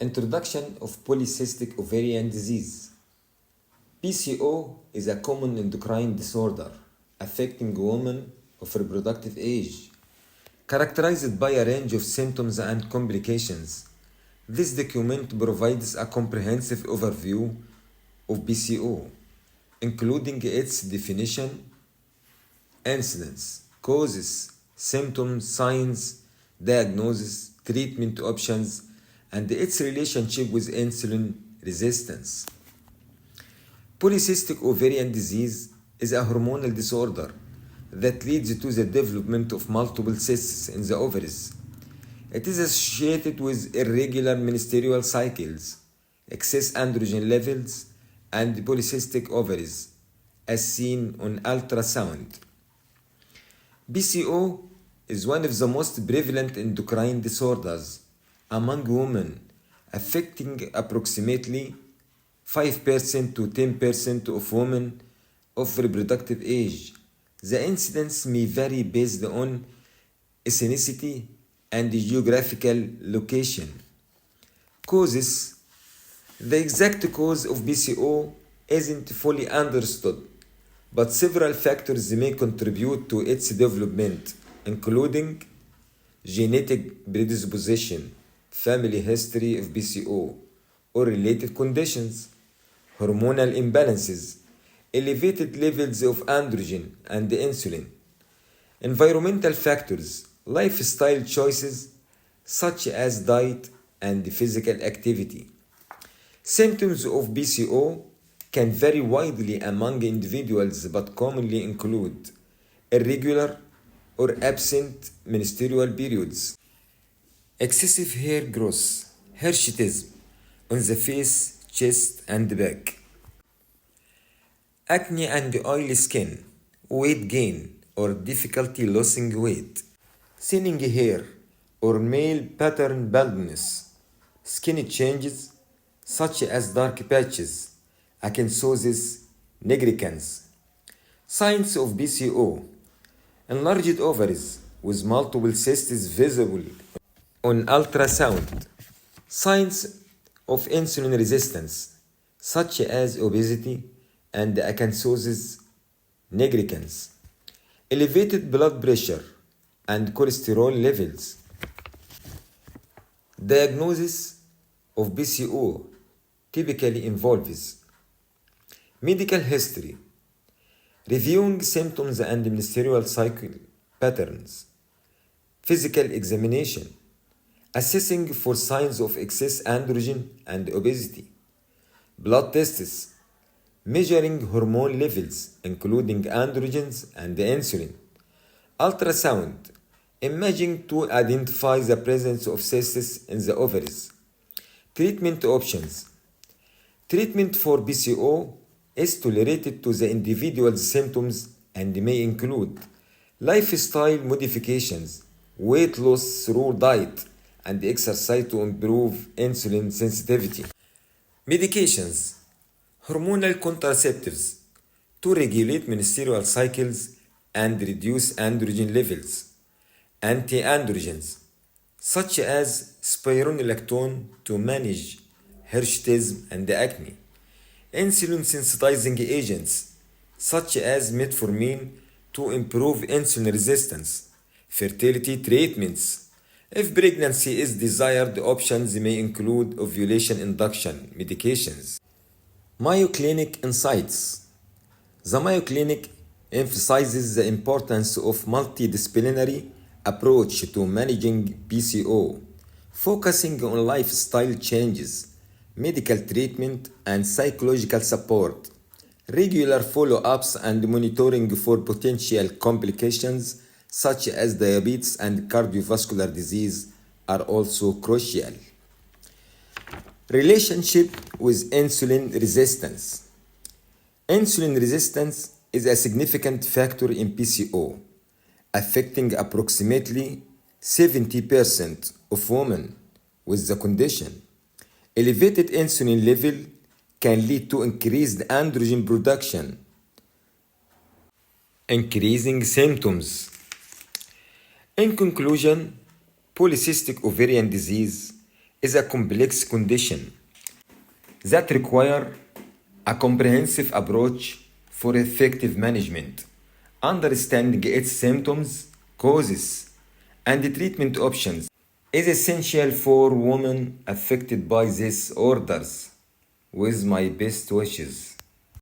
Introduction of Polycystic Ovarian Disease. PCO is a common endocrine disorder affecting women of reproductive age, characterized by a range of symptoms and complications. This document provides a comprehensive overview of PCO, including its definition, incidence, causes, symptoms, signs, diagnosis, treatment options, and its relationship with insulin resistance. Polycystic ovarian disease is a hormonal disorder that leads to the development of multiple cysts in the ovaries. It is associated with irregular menstrual cycles, excess androgen levels, and polycystic ovaries, as seen on ultrasound. PCO is one of the most prevalent endocrine disorders among women, affecting approximately 5% to 10% of women of reproductive age. The incidence may vary based on ethnicity and geographical location. Causes. The exact cause of PCO isn't fully understood, but several factors may contribute to its development, including genetic predisposition, family history of PCO or related conditions, hormonal imbalances, elevated levels of androgen and insulin, environmental factors, lifestyle choices such as diet and physical activity. Symptoms of PCO can vary widely among individuals but commonly include irregular or absent menstrual periods, excessive hair growth, hirsutism on the face, chest, and back, acne and oily skin, weight gain or difficulty losing weight, thinning hair or male pattern baldness, skin changes such as dark patches, acanthosis nigricans. Signs of PCO: enlarged ovaries with multiple cysts visible on ultrasound. Signs of insulin resistance such as obesity and acanthosis nigricans. Elevated blood pressure and cholesterol levels. Diagnosis of PCO typically involves medical history, reviewing symptoms and menstrual cycle patterns, physical examination, assessing for signs of excess androgen and obesity, blood tests, measuring hormone levels including androgens and insulin, ultrasound, imaging to identify the presence of cysts in the ovaries. Treatment options. Treatment for PCO is tolerated to the individual's symptoms and may include lifestyle modifications, weight loss through diet, and exercise to improve insulin sensitivity. Medications. Hormonal contraceptives to regulate menstrual cycles and reduce androgen levels. Anti-androgens such as spironolactone to manage hirsutism and acne. Insulin sensitizing agents such as metformin to improve insulin resistance. Fertility treatments. If pregnancy is desired, options may include ovulation induction medications. Mayo Clinic Insights. The Mayo Clinic emphasizes the importance of multidisciplinary approach to managing PCO, focusing on lifestyle changes, medical treatment, and psychological support. Regular follow-ups and monitoring for potential complications such as diabetes and cardiovascular disease are also crucial. Relationship with insulin resistance. Insulin resistance is a significant factor in PCO, affecting approximately 70% of women with the condition. Elevated insulin level can lead to increased androgen production, increasing symptoms. In conclusion, polycystic ovarian disease is a complex condition that require a comprehensive approach for effective management. Understanding its symptoms, causes, and treatment options is essential for women affected by these disorders. With my best wishes.